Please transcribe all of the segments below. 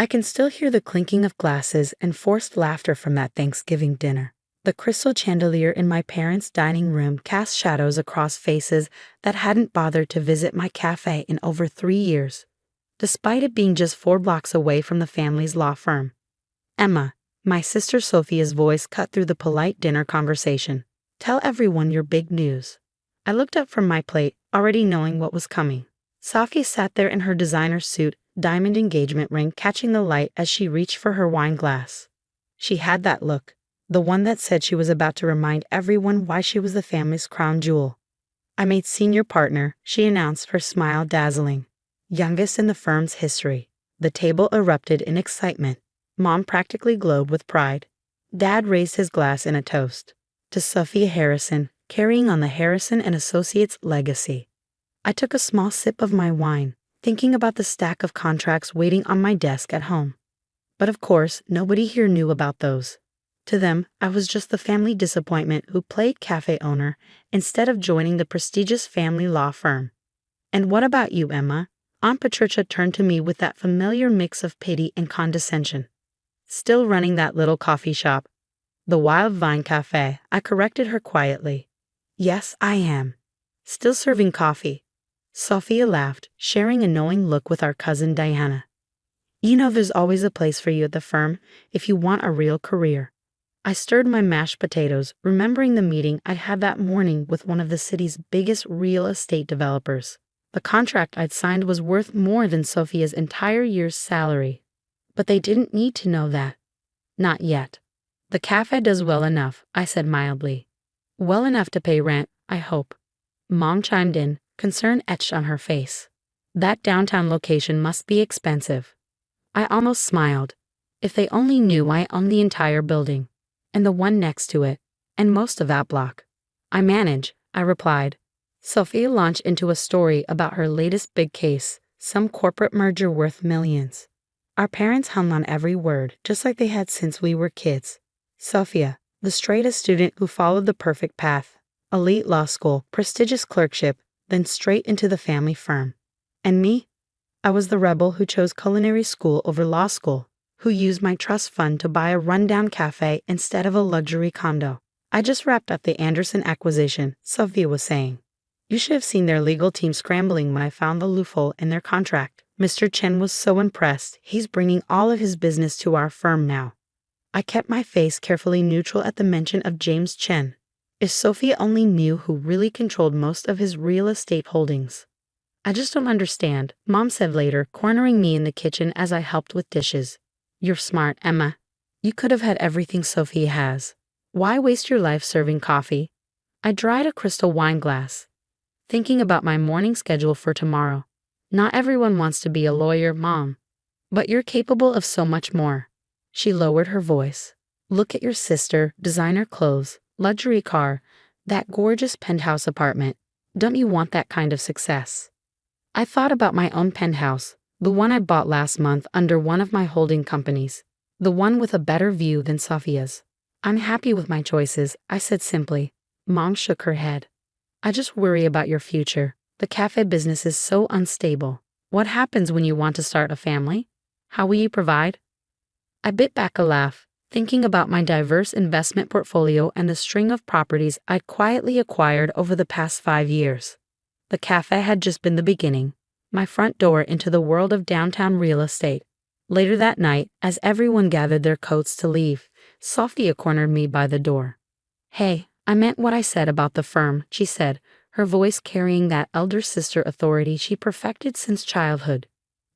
I can still hear the clinking of glasses and forced laughter from that Thanksgiving dinner. The crystal chandelier in my parents' dining room cast shadows across faces that hadn't bothered to visit my cafe in over 3 years, despite it being just 4 blocks away from the family's law firm. Emma, my sister Sophia's voice cut through the polite dinner conversation. Tell everyone your big news. I looked up from my plate, already knowing what was coming. Sophia sat there in her designer suit, diamond engagement ring catching the light as she reached for her wine glass. She had that look, the one that said she was about to remind everyone why she was the family's crown jewel. I made senior partner, she announced, her smile dazzling. Youngest in the firm's history. The table erupted in excitement. Mom practically glowed with pride. Dad raised his glass in a toast. To Sophia Harrison, carrying on the Harrison and Associates legacy. I took a small sip of my wine, thinking about the stack of contracts waiting on my desk at home. But of course, nobody here knew about those. To them, I was just the family disappointment who played cafe owner instead of joining the prestigious family law firm. And what about you, Emma? Aunt Patricia turned to me with that familiar mix of pity and condescension. Still running that little coffee shop? The Wild Vine Cafe, I corrected her quietly. Yes, I am. Still serving coffee. Sophia laughed, sharing a knowing look with our cousin Diana. You know there's always a place for you at the firm if you want a real career. I stirred my mashed potatoes, remembering the meeting I'd had that morning with one of the city's biggest real estate developers. The contract I'd signed was worth more than Sophia's entire year's salary. But they didn't need to know that. Not yet. The cafe does well enough, I said mildly. Well enough to pay rent, I hope. Mom chimed in, concern etched on her face. That downtown location must be expensive. I almost smiled. If they only knew I own the entire building, and the one next to it, and most of that block. I manage, I replied. Sophia launched into a story about her latest big case, some corporate merger worth millions. Our parents hung on every word, just like they had since we were kids. Sophia, the straightest student who followed the perfect path. Elite law school, prestigious clerkship, then straight into the family firm. And me? I was the rebel who chose culinary school over law school, who used my trust fund to buy a rundown cafe instead of a luxury condo. I just wrapped up the Anderson acquisition, Sophia was saying. You should have seen their legal team scrambling when I found the loophole in their contract. Mr. Chen was so impressed, he's bringing all of his business to our firm now. I kept my face carefully neutral at the mention of James Chen. If Sophia only knew who really controlled most of his real estate holdings. I just don't understand, Mom said later, cornering me in the kitchen as I helped with dishes. You're smart, Emma. You could have had everything Sophia has. Why waste your life serving coffee? I dried a crystal wine glass, thinking about my morning schedule for tomorrow. Not everyone wants to be a lawyer, Mom. But you're capable of so much more. She lowered her voice. Look at your sister, designer clothes, luxury car, that gorgeous penthouse apartment. Don't you want that kind of success? I thought about my own penthouse, the one I bought last month under one of my holding companies, the one with a better view than Sophia's. I'm happy with my choices, I said simply. Mom shook her head. I just worry about your future. The cafe business is so unstable. What happens when you want to start a family? How will you provide? I bit back a laugh, thinking about my diverse investment portfolio and the string of properties I'd quietly acquired over the past 5 years. The cafe had just been the beginning, my front door into the world of downtown real estate. Later that night, as everyone gathered their coats to leave, Sophia cornered me by the door. Hey, I meant what I said about the firm, she said, her voice carrying that elder sister authority she perfected since childhood.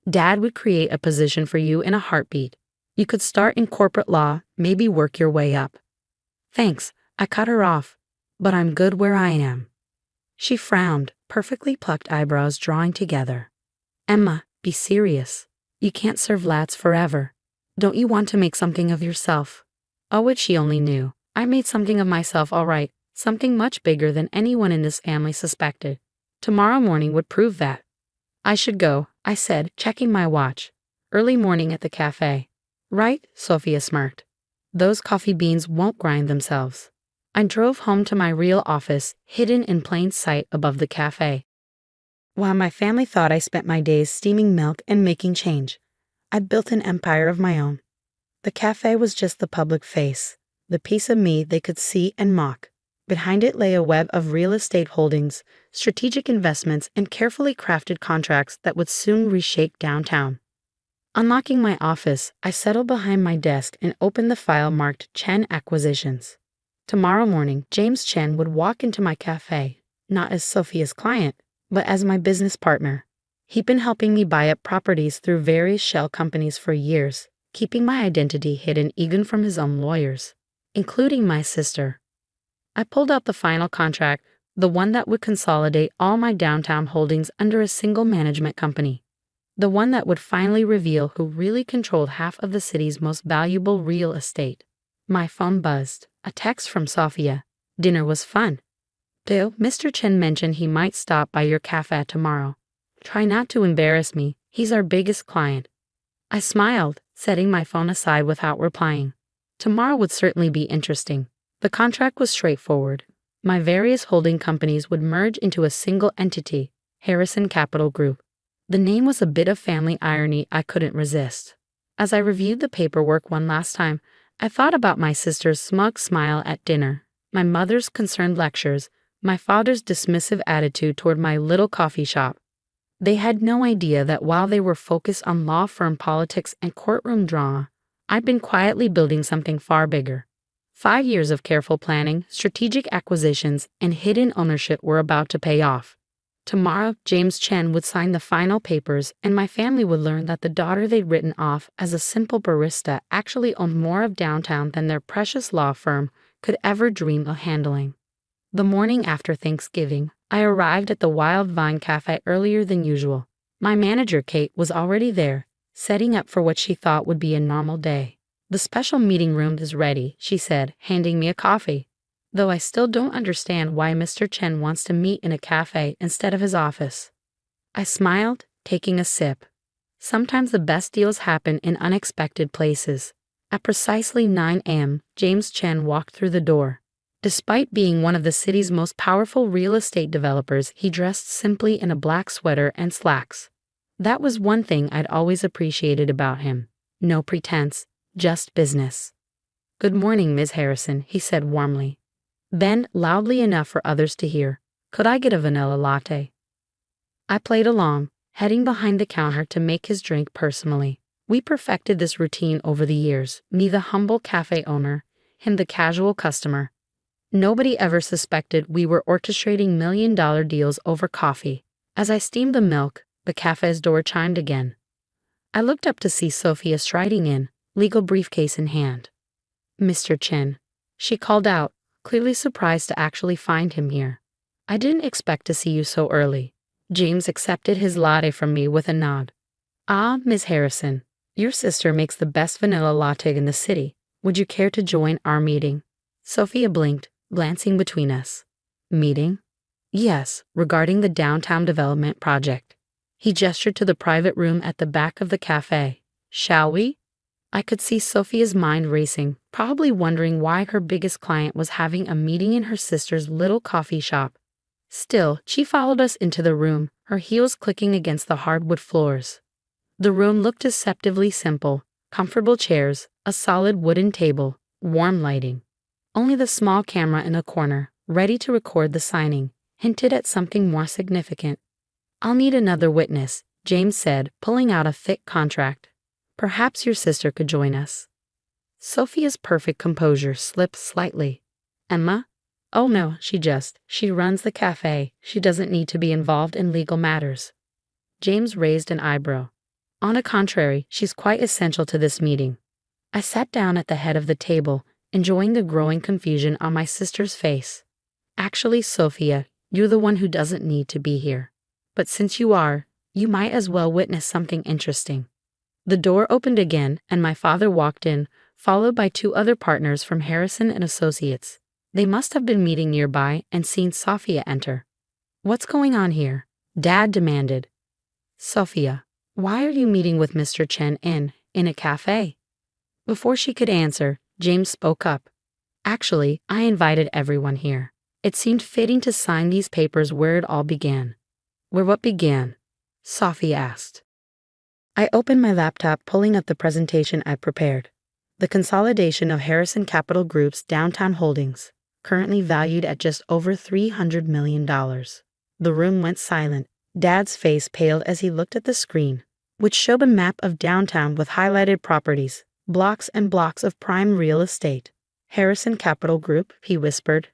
Dad would create a position for you in a heartbeat. You could start in corporate law, maybe work your way up. Thanks, I cut her off, but I'm good where I am. She frowned, perfectly plucked eyebrows drawing together. Emma, be serious. You can't serve lads forever. Don't you want to make something of yourself? Oh, which she only knew. I made something of myself all right, something much bigger than anyone in this family suspected. Tomorrow morning would prove that. I should go, I said, checking my watch. Early morning at the cafe. Right, Sophia smirked. Those coffee beans won't grind themselves. I drove home to my real office, hidden in plain sight above the cafe. While my family thought I spent my days steaming milk and making change, I'd built an empire of my own. The cafe was just the public face, the piece of me they could see and mock. Behind it lay a web of real estate holdings, strategic investments, and carefully crafted contracts that would soon reshape downtown. Unlocking my office, I settled behind my desk and opened the file marked Chen Acquisitions. Tomorrow morning, James Chen would walk into my cafe, not as Sophia's client, but as my business partner. He'd been helping me buy up properties through various shell companies for years, keeping my identity hidden even from his own lawyers, including my sister. I pulled out the final contract, the one that would consolidate all my downtown holdings under a single management company. The one that would finally reveal who really controlled half of the city's most valuable real estate. My phone buzzed. A text from Sophia. Dinner was fun. Bill, Mr. Chen mentioned he might stop by your cafe tomorrow. Try not to embarrass me. He's our biggest client. I smiled, setting my phone aside without replying. Tomorrow would certainly be interesting. The contract was straightforward. My various holding companies would merge into a single entity, Harrison Capital Group. The name was a bit of family irony I couldn't resist. As I reviewed the paperwork one last time, I thought about my sister's smug smile at dinner, my mother's concerned lectures, my father's dismissive attitude toward my little coffee shop. They had no idea that while they were focused on law firm politics and courtroom drama, I'd been quietly building something far bigger. 5 years of careful planning, strategic acquisitions, and hidden ownership were about to pay off. Tomorrow, James Chen would sign the final papers, and my family would learn that the daughter they'd written off as a simple barista actually owned more of downtown than their precious law firm could ever dream of handling. The morning after Thanksgiving, I arrived at the Wild Vine Cafe earlier than usual. My manager, Kate, was already there, setting up for what she thought would be a normal day. "The special meeting room is ready," she said, handing me a coffee. Though I still don't understand why Mr. Chen wants to meet in a cafe instead of his office. I smiled, taking a sip. Sometimes the best deals happen in unexpected places. At precisely 9 a.m., James Chen walked through the door. Despite being one of the city's most powerful real estate developers, he dressed simply in a black sweater and slacks. That was one thing I'd always appreciated about him. No pretense, just business. "Good morning, Ms. Harrison," he said warmly. Then, loudly enough for others to hear, "Could I get a vanilla latte?" I played along, heading behind the counter to make his drink personally. We perfected this routine over the years, me the humble cafe owner, him the casual customer. Nobody ever suspected we were orchestrating million-dollar deals over coffee. As I steamed the milk, the cafe's door chimed again. I looked up to see Sophia striding in, legal briefcase in hand. "Mr. Chen," she called out, clearly surprised to actually find him here. "I didn't expect to see you so early." James accepted his latte from me with a nod. "Ah, Miss Harrison, your sister makes the best vanilla latte in the city. Would you care to join our meeting?" Sophia blinked, glancing between us. "Meeting?" "Yes, regarding the downtown development project." He gestured to the private room at the back of the cafe. "Shall we?" I could see Sophia's mind racing, probably wondering why her biggest client was having a meeting in her sister's little coffee shop. Still, she followed us into the room, her heels clicking against the hardwood floors. The room looked deceptively simple: comfortable chairs, a solid wooden table, warm lighting. Only the small camera in a corner, ready to record the signing, hinted at something more significant. "I'll need another witness," James said, pulling out a thick contract. "Perhaps your sister could join us." Sophia's perfect composure slipped slightly. "Emma?" "Oh no, she runs the cafe. She doesn't need to be involved in legal matters." James raised an eyebrow. "On the contrary, she's quite essential to this meeting." I sat down at the head of the table, enjoying the growing confusion on my sister's face. "Actually, Sophia, you're the one who doesn't need to be here. But since you are, you might as well witness something interesting." The door opened again, and my father walked in, followed by 2 other partners from Harrison and Associates. They must have been meeting nearby and seen Sophia enter. "What's going on here?" Dad demanded. "Sophia, why are you meeting with Mr. Chen in a cafe?" Before she could answer, James spoke up. "Actually, I invited everyone here. It seemed fitting to sign these papers where it all began." "Where what began?" Sophia asked. I opened my laptop, pulling up the presentation I prepared. The consolidation of Harrison Capital Group's downtown holdings, currently valued at just over $300 million. The room went silent. Dad's face paled as he looked at the screen, which showed a map of downtown with highlighted properties, blocks and blocks of prime real estate. Harrison Capital Group, he whispered.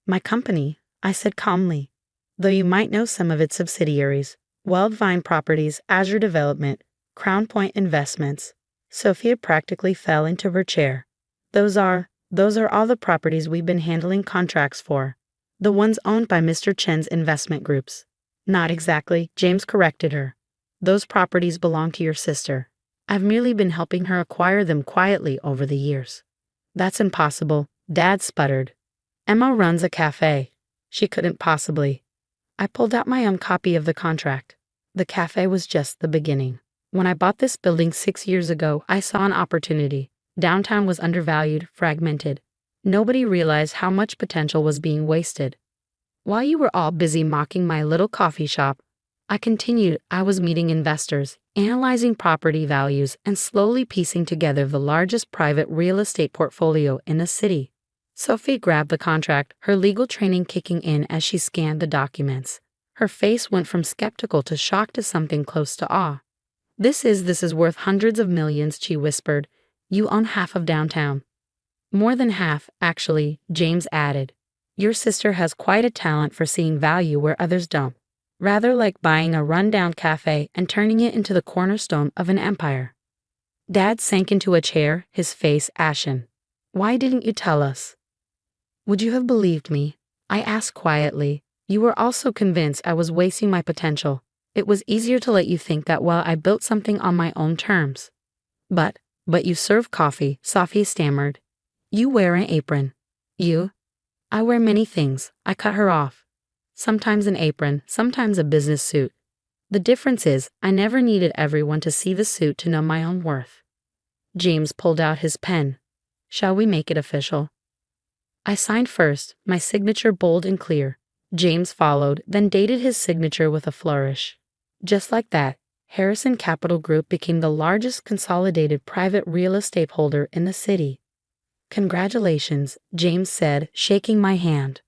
My company, I said calmly. Though you might know some of its subsidiaries, Wildvine Properties, Azure Development, Crown Point Investments. Sophia practically fell into her chair. Those are all the properties we've been handling contracts for. The ones owned by Mr. Chen's investment groups. Not exactly, James corrected her. Those properties belong to your sister. I've merely been helping her acquire them quietly over the years. That's impossible, Dad sputtered. Emma runs a cafe. She couldn't possibly. I pulled out my own copy of the contract. The cafe was just the beginning. When I bought this building 6 years ago, I saw an opportunity. Downtown was undervalued, fragmented. Nobody realized how much potential was being wasted. While you were all busy mocking my little coffee shop, I continued. I was meeting investors, analyzing property values, and slowly piecing together the largest private real estate portfolio in the city. Sophie grabbed the contract, her legal training kicking in as she scanned the documents. Her face went from skeptical to shocked to something close to awe. This is worth hundreds of millions, she whispered. You own half of downtown. More than half, actually, James added. Your sister has quite a talent for seeing value where others don't. Rather like buying a rundown cafe and turning it into the cornerstone of an empire. Dad sank into a chair, his face ashen. Why didn't you tell us? Would you have believed me? I asked quietly. You were also convinced I was wasting my potential. It was easier to let you think that while I built something on my own terms. But you serve coffee, Sophie stammered. You wear an apron. You? I wear many things, I cut her off. Sometimes an apron, sometimes a business suit. The difference is, I never needed everyone to see the suit to know my own worth. James pulled out his pen. Shall we make it official? I signed first, my signature bold and clear. James followed, then dated his signature with a flourish. Just like that, Harrison Capital Group became the largest consolidated private real estate holder in the city. Congratulations, James said, shaking my hand.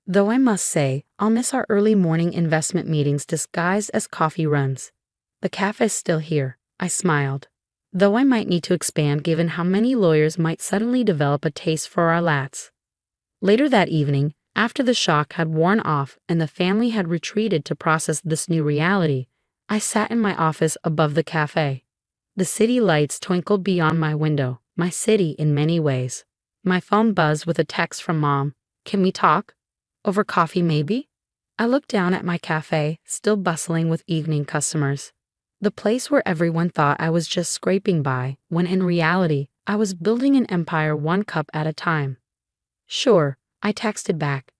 Though I must say, I'll miss our early morning investment meetings disguised as coffee runs. The cafe's still here, I smiled. Though I might need to expand given how many lawyers might suddenly develop a taste for our lats. Later that evening, after the shock had worn off and the family had retreated to process this new reality, I sat in my office above the cafe. The city lights twinkled beyond my window, my city in many ways. My phone buzzed with a text from Mom. Can we talk? Over coffee, maybe? I looked down at my cafe, still bustling with evening customers. The place where everyone thought I was just scraping by, when in reality, I was building an empire one cup at a time. Sure, I texted back.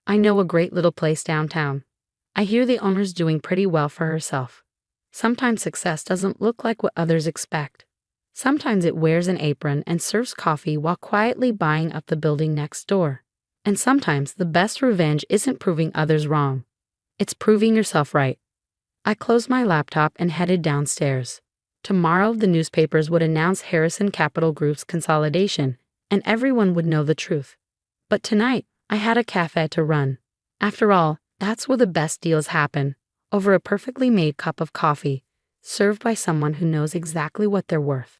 I know a great little place downtown. I hear the owner's doing pretty well for herself. Sometimes success doesn't look like what others expect. Sometimes it wears an apron and serves coffee while quietly buying up the building next door. And sometimes the best revenge isn't proving others wrong. It's proving yourself right. I closed my laptop and headed downstairs. Tomorrow the newspapers would announce Harrison Capital Group's consolidation, and everyone would know the truth. But tonight, I had a cafe to run. After all, that's where the best deals happen, over a perfectly made cup of coffee, served by someone who knows exactly what they're worth.